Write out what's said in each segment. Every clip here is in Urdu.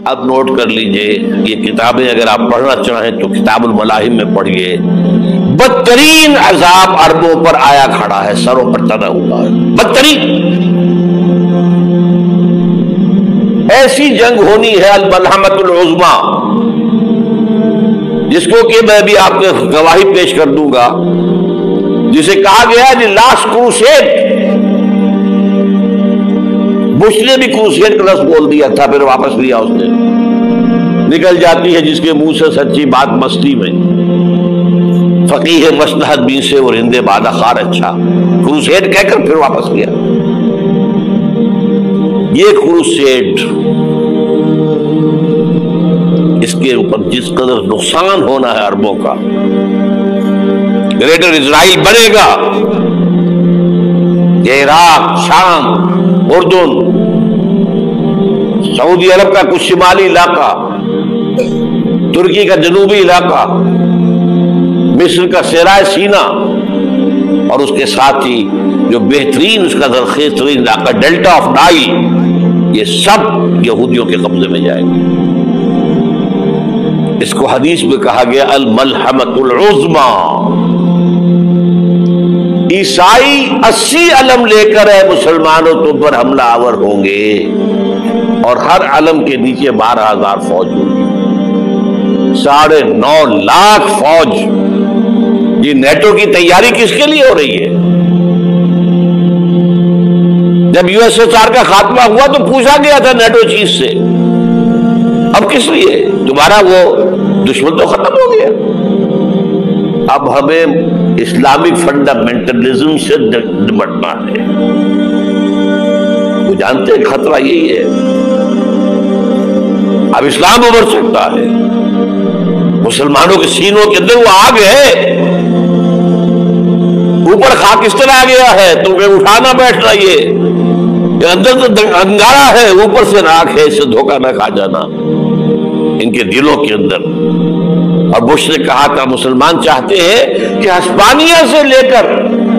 اب نوٹ کر لیجئے، یہ کتابیں اگر آپ پڑھنا چاہیں تو کتاب الملاحم میں پڑھیے، بدترین عذاب عربوں پر آیا کھڑا ہے، سروں پر تنا ہوا ہے، بدترین ایسی جنگ ہونی ہے الملحمۃ العظمیٰ، جس کو کہ میں بھی آپ کو گواہی پیش کر دوں گا، جسے کہا گیا ہے لاسٹ کروسیڈ۔ بش نے بھی کروسیڈ کا لفظ بول دیا تھا، پھر واپس لیا اس نے۔ نکل جاتی ہے جس کے منہ سے سچی بات مستی میں، فقیہ مصلحت بھی سے اور ہندے بادہ خار اچھا، کروسیڈ کہہ کر پھر واپس لیا۔ یہ کروسیڈ، اس کے اوپر جس قدر نقصان ہونا ہے عربوں کا، گریٹر اسرائیل بنے گا، عراق، شام، اردن، سعودی عرب کا کچھ شمالی علاقہ، ترکی کا جنوبی علاقہ، مصر کا صحرائے سینا، اور اس کے ساتھ ہی جو بہترین اس کا زرخیز ترین علاقہ ڈیلٹا آف نائل، یہ سب یہودیوں کے قبضے میں جائیں گے۔ اس کو حدیث میں کہا گیا الملحمۃ العظمیٰ۔ عیسائی 80 علم لے کر ہے مسلمانوں تم پر حملہ آور ہوں گے، اور ہر علم کے نیچے 12,000 فوج ہوگی، 9.5 لاکھ فوج۔ یہ نیٹو کی تیاری کس کے لیے ہو رہی ہے؟ جب USSR کا خاتمہ ہوا تو پوچھا گیا تھا نیٹو چیف سے، اب کس لیے؟ تمہارا وہ دشمن تو ختم ہو گیا، اب ہمیں اسلامک فنڈامنٹلزم سے نمٹنا ہے۔ وہ جانتے ہیں خطرہ یہی ہے، اب اسلام ابھر سکتا ہے، مسلمانوں کے سینوں کے اندر وہ آگ ہے، اوپر خاک اس طرح آ گیا ہے تو کہ اٹھانا بیٹھ رہی ہے، اندر تو انگارہ ہے، اوپر سے راکھ ہے، اس سے دھوکہ نہ کھا جانا ان کے دلوں کے اندر۔ اور بش نے کہا تھا مسلمان چاہتے ہیں کہ ہسپانیہ سے لے کر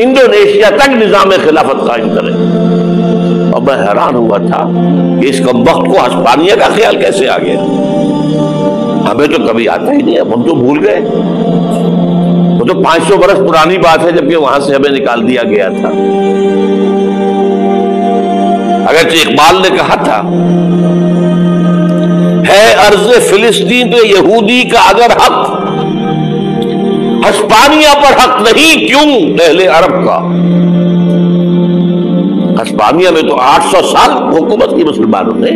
انڈونیشیا تک نظام خلافت قائم کریں، اور میں حیران ہوا تھا کہ اس کمبخت کو ہسپانیہ کا خیال کیسے آ گیا؟ ہمیں تو کبھی آتا ہی نہیں، ہم تو بھول گئے، وہ تو 500 برس پرانی بات ہے، جبکہ وہاں سے ہمیں نکال دیا گیا تھا۔ اگرچہ اقبال نے کہا تھا ہے ارض فلسطین پہ یہودی کا اگر حق، ہسپانیہ پر حق نہیں کیوں اہل عرب کا؟ ہسپانیہ میں تو 800 سال حکومت کی مسلمانوں نے،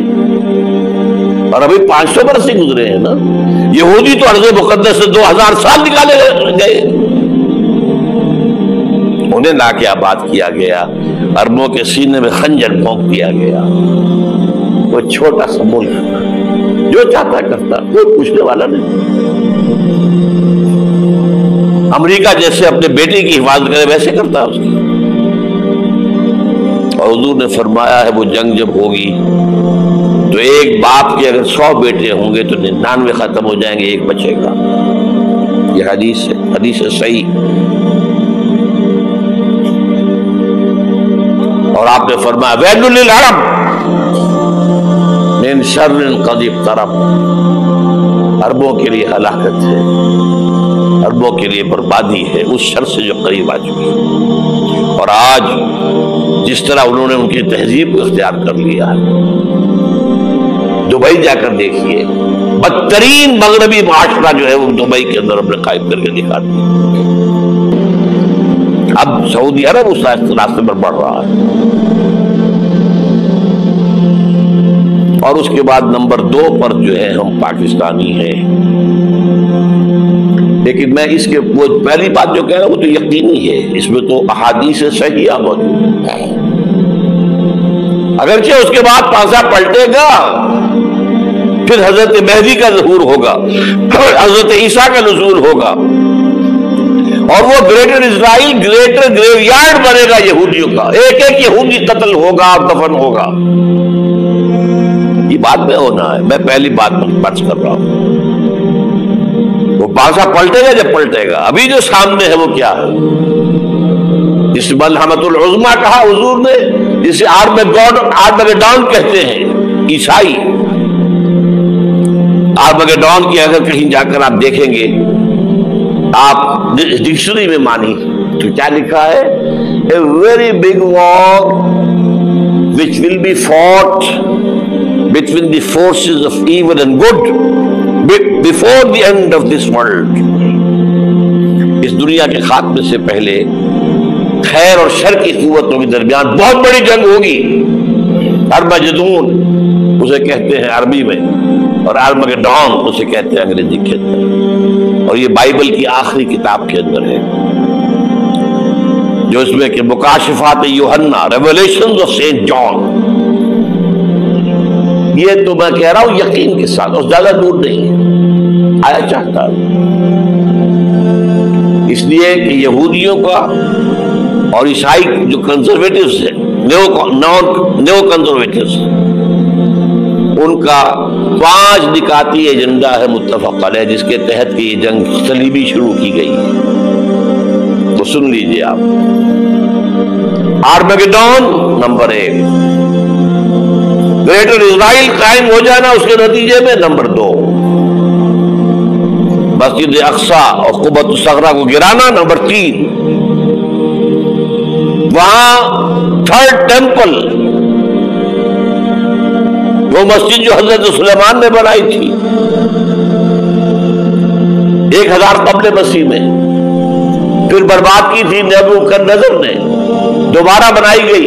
اور ابھی 500 برس ہی گزرے ہیں نا۔ یہودی تو ارض مقدس سے 2000 سال نکالے گئے، انہیں لا کے آباد کیا گیا، عربوں کے سینے میں خنجر پھونک دیا گیا۔ وہ چھوٹا سا ملک جو چاہتا کرتا، کوئی پوچھنے والا نہیں۔ امریکہ جیسے اپنے بیٹے کی حفاظت کرے ویسے کرتا اس کی۔ اور حضور نے فرمایا ہے وہ جنگ جب ہوگی تو ایک باپ کے اگر 100 بیٹے ہوں گے تو 99 ختم ہو جائیں گے، ایک بچے گا۔ یہ حدیث ہے صحیح۔ اور آپ نے فرمایا ویل للعرب من شر قد اقترب، عربوں کے لیے ہلاکت ہے، عربوں کے لیے بربادی ہے اس شر سے جو قریب آ چکی ہے۔ اور آج جس طرح انہوں نے ان کی تہذیب کو اختیار کر لیا ہے، دبئی جا کر دیکھیے، بدترین مغربی معاشرہ جو ہے وہ دبئی کے اندر ہم نے قائم کر کے دکھا دیا۔ اب سعودی عرب اس راستے پر بڑھ رہا ہے۔ اور اس کے بعد نمبر 2 پر جو ہے ہم پاکستانی ہیں، لیکن میں اس کے وہ پہلی بات جو کہہ رہا ہوں وہ تو یقینی ہے، اس میں تو احادیث صحیحہ موجود ہے۔ اگرچہ اس کے بعد پانسا پلٹے گا، پھر حضرت مہدی کا ظہور ہوگا، حضرت عیسیٰ کا نزول ہوگا، اور وہ گریٹر اسرائیل گریٹر گریو یارڈ بنے گا یہودیوں کا، ایک ایک یہودی قتل ہوگا، دفن ہوگا۔ یہ بات میں ہونا ہے، میں پہلی بات بات کر رہا ہوں۔ وہ پاسا پلٹے گا جب پلٹے گا، ابھی جو سامنے ہے وہ کیا ہے؟ اس ملحمۃ العظمیٰ کہا حضور نے، جسے آرمیگیڈون کہتے ہیں عیسائی، آرمگیڈون کی اگر کہیں جا کر آپ دیکھیں گے، آپ ڈکشنری میں مانی تو کیا لکھا ہے؟ A very big war which will be fought between the forces of evil and good before the end of this world. اس دنیا کے خاتمے سے پہلے خیر اور شر کی قوتوں کے درمیان بہت بڑی جنگ ہوگی. ارمجدون اسے کہتے ہیں عربی میں، اور آرمگیڈون اسے کہتے ہیں انگریزی کے اندر. اور یہ بائبل کی آخری کتاب کے اندر ہے، جو اس میں کہ مکاشفات یوحنا، ریویلیشنز آف سینٹ جان. یہ تو میں کہہ رہا ہوں یقین کے ساتھ، اور زیادہ دور نہیں آیا چاہتا. اس لیے کہ یہودیوں کا اور عیسائی جو کنزرویٹوز ہیں، نیو کنزرویٹوز، ان کا 5 نکاتی ایجنڈا ہے متفق علیہ، جس کے تحت کہ یہ جنگ صلیبی شروع کی گئی ہے. تو سن لیجئے آپ. آرمگیڈون نمبر 1، گریٹر اسرائیل قائم ہو جانا اس کے نتیجے میں نمبر 2، مسجد اقصی اور قبۃ الصغریٰ کو گرانا نمبر 3، وہاں 3rd ٹیمپل، وہ مسجد جو حضرت سلیمان نے بنائی تھی 1000 قبل مسیح میں، پھر برباد کی تھی نیبوکدنیزر نے، دوبارہ بنائی گئی،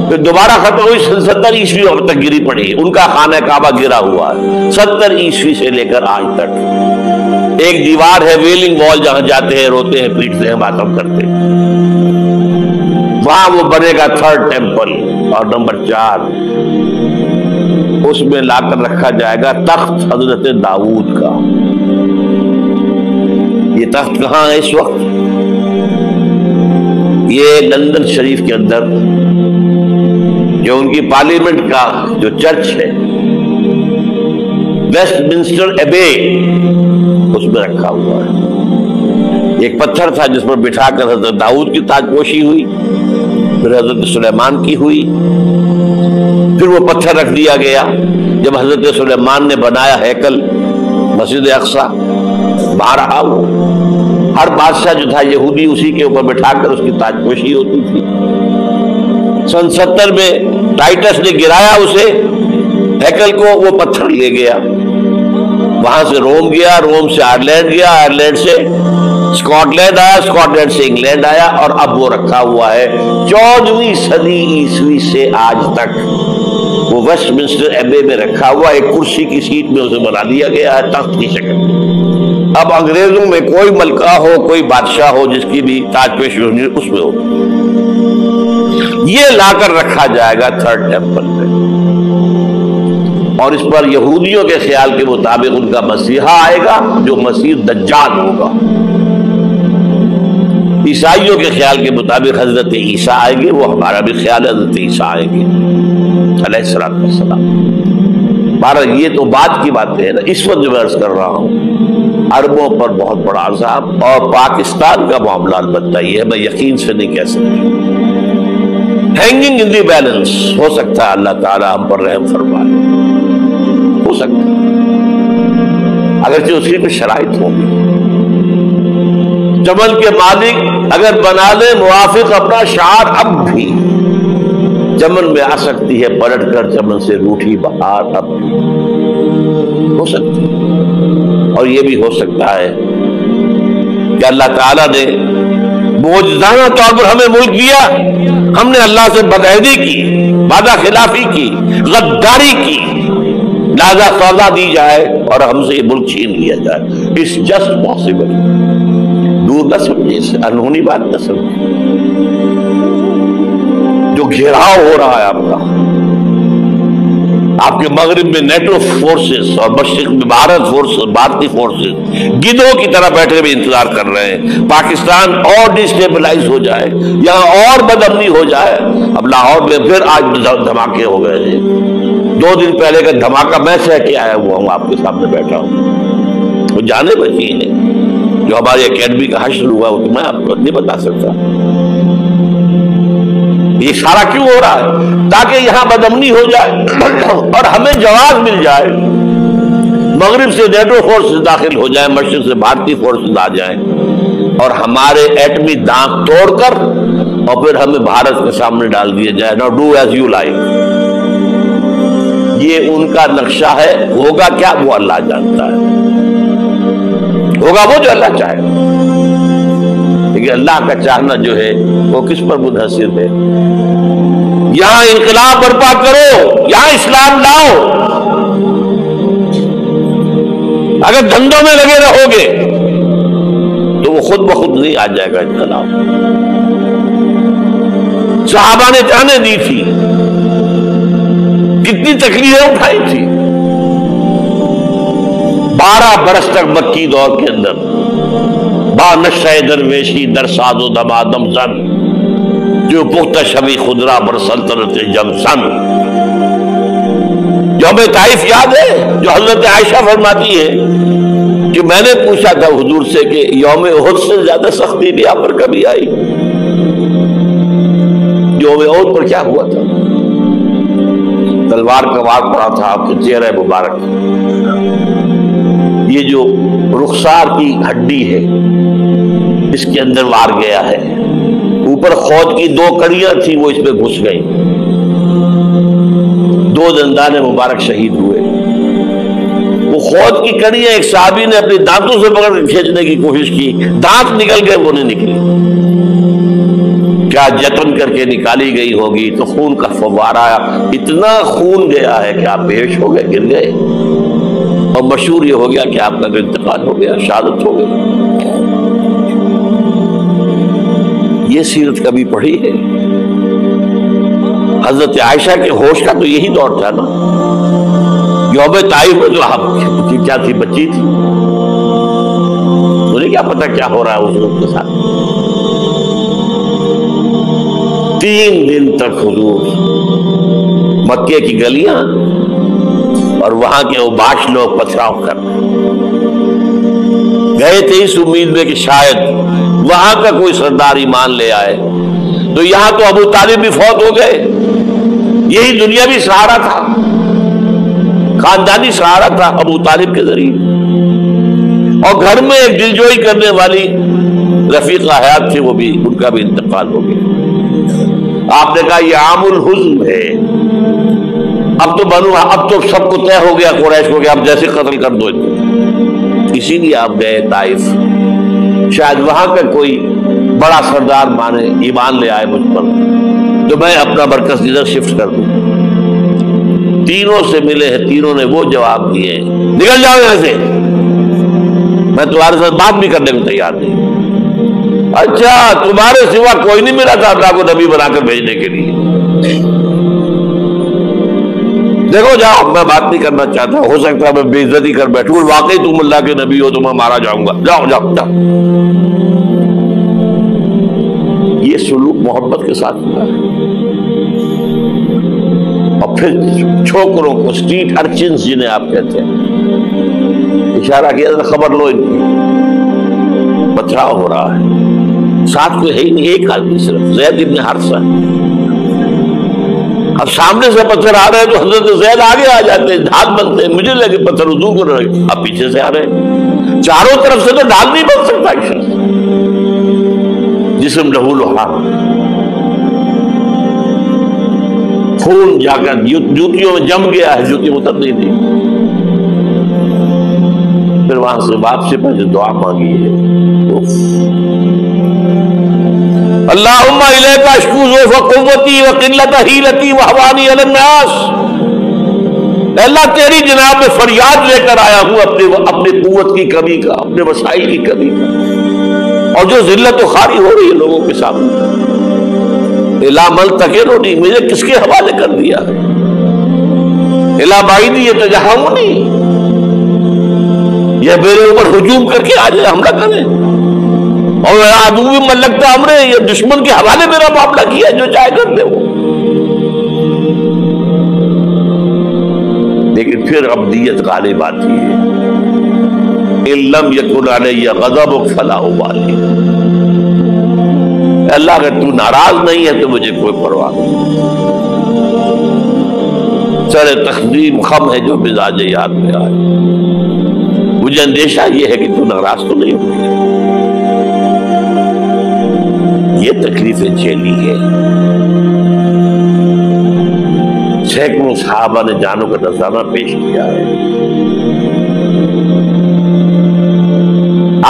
پھر دوبارہ ختم ہوئی 70 عیسوی تک گری پڑی. ان کا خانہ کعبہ گرا ہوا ہے 70 عیسوی سے لے کر آج تک. ایک دیوار ہے ویلنگ وال، جہاں جاتے ہیں، روتے ہیں، پیٹتے ہیں، ماتم کرتے ہیں، وہاں وہ بنے گا 3rd ٹیمپل. اور نمبر 4، اس میں لا کر رکھا جائے گا تخت حضرت داؤد کا. یہ تخت کہاں ہے اس وقت؟ یہ لندن شریف کے اندر جو ان کی پارلیمنٹ کا جو چرچ ہے، ویسٹ منسٹر ایبے، اس میں رکھا ہوا ہے. ایک پتھر تھا جس پر بٹھا کر حضرت داؤد کی تاج پوشی ہوئی، پھر حضرت سلیمان کی ہوئی، پھر وہ پتھر رکھ دیا گیا جب حضرت سلیمان نے بنایا ہیکل مسجد اقصی. وہاں رہا وہ. ہر بادشاہ جو تھا یہودی اسی کے اوپر بٹھا کر اس کی تاج پوشی ہوتی تھی. سن 70 میں ٹائٹس نے گرایا اسے ہیکل کو، وہ پتھر لے گیا، وہاں سے روم گیا، روم سے آئرلینڈ گیا، آئرلینڈ سے اسکاٹ لینڈ آیا، اسکاٹ لینڈ سے انگلینڈ آیا، اور اب وہ رکھا ہوا ہے 14ویں صدی عیسوی سے آج تک. وہ ویسٹ منسٹر ایبے میں رکھا ہوا، ایک کرسی کی سیٹ میں اسے بنا دیا گیا ہے تخت کی شکل. اب انگریزوں میں کوئی ملکہ ہو، کوئی بادشاہ ہو جس کی بھی تاج پوشی ہونی اس میں ہو، یہ لا کر رکھا جائے گا 3rd ٹیمپل میں. اور اس پر یہودیوں کے خیال کے مطابق ان کا مسیحا آئے گا جو مسیح دجال ہوگا. عیسائیوں کے خیال کے مطابق حضرت عیسیٰ آئیں گے، وہ ہمارا بھی خیال ہے حضرت عیسیٰ آئیں گے علیہ السلام. بہرحال یہ تو بعد کی باتیں ہیں نا. اس وقت جو میں عرض کر رہا ہوں عربوں پر بہت بڑا عذاب، اور پاکستان کا معاملہ البتہ یہ ہے، میں یقین سے نہیں کہہ سکتا. ہینگنگ ان دی بیلنس، ہو سکتا ہے اللہ تعالیٰ ہم پر رحم فرمائے، ہو سکتا ہے، اگرچہ اس کی کچھ شرائط ہوگی. چمن کے مالک اگر بنا لے موافق اپنا شعار، اب بھی چمن میں آ سکتی ہے پلٹ کر چمن سے روٹھی بہار، اب بھی ہو سکتی ہے. اور یہ بھی ہو سکتا ہے کہ اللہ تعالیٰ نے معجزانہ طور پر ہمیں ملک دیا، ہم نے اللہ سے بدعہدی کی، وعدہ خلافی کی، غداری کی، لہذا سزا دی جائے اور ہم سے یہ ملک چھین لیا جائے. It's just possible. دور نہ سمجھے، اس انہونی بات نہ سمجھے. جو گھیراؤ ہو رہا ہے آپ کے مغرب میں نیٹو فورسز اور مشرق میں بھارتی فورسز گدھوں کی طرح بیٹھے ہوئے انتظار کر رہے ہیں پاکستان اور ڈسٹیبلائز ہو جائے، یہاں اور بدامنی ہو جائے. اب لاہور میں پھر آج دھماکے ہو گئے ہیں. 2 دن پہلے کا دھماکہ میں سہ کے آیا ہوا ہوں، آپ کے سامنے بیٹھا ہوں. وہ جانے بچی ہیں جو ہماری اکیڈمی کا حشر ہوا، وہ تو میں آپ کو نہیں بتا سکتا. یہ سارا کیوں ہو رہا ہے؟ تاکہ یہاں بدامنی ہو جائے اور ہمیں جواز مل جائے. مغرب سے نیٹو فورسز داخل ہو جائیں، مشرق سے بھارتی فورسز آ جائیں اور ہمارے ایٹمی دانت توڑ کر اور پھر ہمیں بھارت کے سامنے ڈال دیا جائے، نو ڈو ایز یو لائک، یہ ان کا نقشہ ہے۔ ہوگا کیا وہ اللہ جانتا ہے، ہوگا وہ جو اللہ چاہے، لیکن اللہ کا چاہنا جو ہے وہ کس پر منحصر ہے؟ یہاں انقلاب برپا کرو، یہاں اسلام لاؤ، اگر دھندوں میں لگے رہو گے تو وہ خود بخود نہیں آ جائے گا انقلاب۔ صحابہ نے جانیں دی تھی، کتنی تکلیفیں اٹھائی تھی، 12 برس تک مکی دور کے اندر با نشہ درویشی در ساز و دمادم زن، جو پختہ شبی خدرہ بر سلطنت جم سن۔ یوم طائف یاد ہے جو حضرت عائشہ فرماتی ہے کہ میں نے پوچھا تھا حضور سے کہ یوم احد سے زیادہ سختی بھی آپ پر کبھی آئی؟ یوم احد پر کیا ہوا تھا؟ تلوار کا وار پڑا تھا آپ کے چہرہ مبارک، یہ جو رخسار کی ہڈی ہے اس کے اندر وار گیا ہے، اوپر خود کی 2 کڑیاں تھی وہ اس میں گھس گئی، 2 دندان مبارک شہید ہوئے۔ وہ خود کی کڑیاں ایک صحابی نے اپنے دانتوں سے پکڑ کر کھینچنے کی کوشش کی، دانت نکل گئے، وہ نہیں نکلی، کیا جتن کر کے نکالی گئی ہوگی تو خون کا فوارہ آیا، اتنا خون گیا ہے کہ آپ بے ہوش ہو گئے، گر گئے، اور مشہور یہ ہو گیا کہ آپ کا انتقال ہو گیا، شہادت ہو گئی۔ یہ سیرت کبھی پڑھی ہے؟ حضرت عائشہ کے ہوش کا تو یہی دور تھا نا، یوم طائف میں جو آپ کیا تھی، بچی تھی، مجھے کیا پتا کیا ہو رہا ہے اس لوگ کے ساتھ۔ 3 دن تک حضور مکے کی گلیاں اور وہاں کے اوباش لوگ پتھراؤ کر گئے تھے اس امید میں کہ شاید وہاں کا کوئی سردار ایمان لے آئے، تو یہاں تو ابو طالب بھی فوت ہو گئے، یہی دنیاوی سہارا تھا، خاندانی سہارا تھا ابو طالب کے ذریعے، اور گھر میں ایک دلجوئی کرنے والی رفیقہ حیات تھی، وہ بھی ان کا بھی انتقال ہو گیا۔ آپ نے کہا یہ عام الحزن ہے، اب تو سب کو طے ہو گیا قریش کو کہ آپ جیسے قتل کر دو، اسی لیے آپ گئے طائف، شاید وہاں کا کوئی بڑا سردار مانے ایمان لے آئے مجھ پر تو میں اپنا مرکز ادھر شفٹ کر دوں۔ تینوں سے ملے ہیں، تینوں نے وہ جواب دیے، نکل جاؤ یہاں سے، میں تمہارے ساتھ بات بھی کرنے کو تیار نہیں۔ اچھا تمہارے سوا کوئی نہیں ملا تھا اللہ کو نبی بنا کر بھیجنے کے لیے؟ دیکھو جاؤ، میں بات نہیں کرنا چاہتا، ہو سکتا ہے میں بے عزتی کر بیٹھوں، واقعی تم اللہ کے نبی ہو تو میں مارا جاؤں گا، جاؤ جاؤ جاؤ۔ یہ سلوک محبت کے ساتھ ہوا ہے۔ اور پھر چھوکروں کو، اسٹریٹ ارچنز جنہیں آپ کہتے ہیں، اشارہ کیا تھا خبر لو ان کی، پتھراؤ ہو رہا ہے، ساتھ کوئی ہے ہی نہیں، ایک آدمی صرف زید ابن حارثہ۔ اب سامنے سے پتھر آ رہے ہیں تو حضرت زید آگے آ جاتے ہیں، ڈھال بنتے ہیں، مجھے لگے پتھر وضو کر رہے، اب پیچھے سے آ رہے ہیں، چاروں طرف سے تو ڈھال نہیں بن سکتا، جسم لہو لہاب، خون جا کر جوتیوں میں جم گیا ہے، جوتی اتر نہیں دی۔ پھر وہاں سے واپسی پر جو دعا مانگی ہے، اللہم الیک اشکو ضعف قوتی وقلت حیلتی وحوانی علی الناس، اللہ تیری جناب میں فریاد لے کر آیا ہوں اپنے قوت کی کمی کا، اپنے وسائل کی کمی کا، اور جو ذلت و خواری ہو رہی ہے لوگوں کے سامنے، الا ملتقرنی، مجھے کس کے حوالے کر دیا ہے، الا بعیدی یتجہمنی، یہ میرے اوپر ہجوم کر کے آ جائے، حملہ کرے، اور عدو بھی من لگتا ہمرے، یہ دشمن کے حوالے میرا معاملہ کیا، جو چاہے کر دے وہ۔ لیکن پھر عبدیت غالب آتی ہے، ان لم یکن علی غضبک فلا ابالی، اللہ اگر تو ناراض نہیں ہے تو مجھے کوئی پرواہ نہیں۔ سر تقدیم خم ہے جو مزاج یاد میں آئے. مجھے اندیشہ یہ ہے کہ تو ناراض تو نہیں ہوئی. یہ تکلیفیں جھیلی ہے. سینکڑوں صحابہ نے جانوں کا نذرانہ پیش کیا ہے.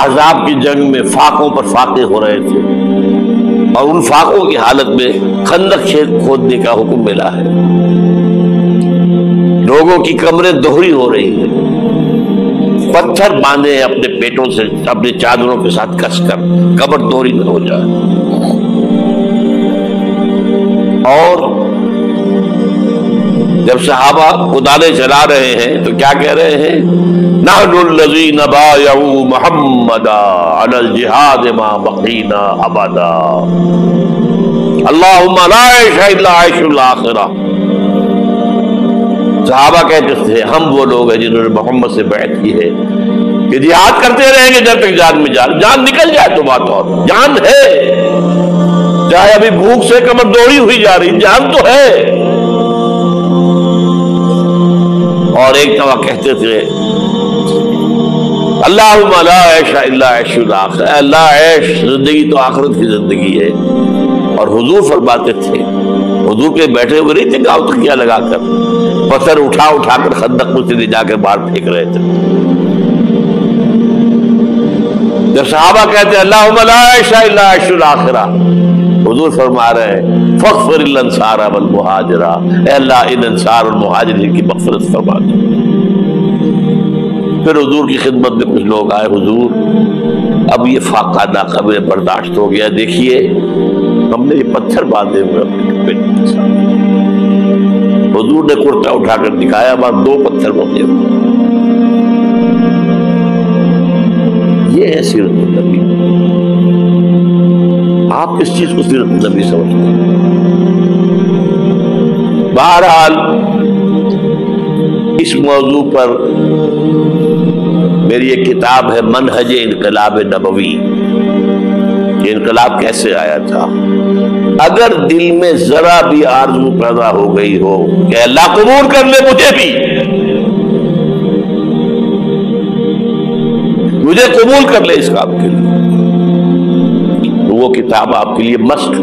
احزاب کی جنگ میں فاقوں پر فاقے ہو رہے تھے اور ان فاقوں کی حالت میں خندق کھودنے کا حکم ملا ہے. لوگوں کی کمریں دوہری ہو رہی ہیں. پتھر باندھے ہیں اپنے پیٹوں سے اپنے چادروں کے ساتھ کس کر کمر دوہری نہ ہو جائے. اور جب صحابہ کدالیں چلا رہے ہیں تو کیا کہہ رہے ہیں؟ نحن الذین بایعوا محمدا علی الجہاد ما بقینا ابدا اللہم لا عیش الا عیش الاخرہ. صحابہ کہتے تھے ہم وہ لوگ ہیں جنہوں نے محمد سے بیعت کی ہے کہ جہاد کرتے رہیں گے جب تک جان میں جان نکل جائے تو بات اور جان ہے. چاہے ابھی بھوک سے کمر دوڑی ہوئی جا رہی جان تو ہے. اور ایک دفعہ کہتے تھے اللہم لا عیش الا عیش الاخرہ. اللہ عیش زندگی تو آخرت کی زندگی ہے. اور حضور فرماتے تھے, حضور کے بیٹھے ہوئے نہیں تھے گاؤں تکیہ لگا کر, پتھر اٹھا کر خندق میں سے لے جا کر باہر پھینک رہے تھے. جب صحابہ کہتے ہیں اللہم لا عیش الا عیش الاخرہ, حضور فرما رہے ہیں فاغفر الانصار والمہاجر, اے اللہ ان انصار اور مہاجرین کی مغفرت فرما دے. پھر حضور کی خدمت میں کچھ لوگ آئے, حضور اب یہ فاقہ ناقہ میں برداشت ہو گیا, دیکھیے ہم نے یہ پتھر باندھے ہوئے اپنے پیٹ کے ساتھ. حضور نے کرتا اٹھا کر دکھایا, وہاں 2 پتھر بندھے ہوئے. یہ ہے سیرت النبی. آپ کس چیز کو سیرت النبی سمجھتے ہیں؟ بہرحال اس موضوع پر میری ایک کتاب ہے منہج انقلاب نبوی, کہ انقلاب کیسے آیا تھا. اگر دل میں ذرا بھی آرزو پیدا ہو گئی ہو کہ اللہ قبول کر لے مجھے قبول کر لے اس کام کے لیے, تو وہ کتاب آپ کے لیے مست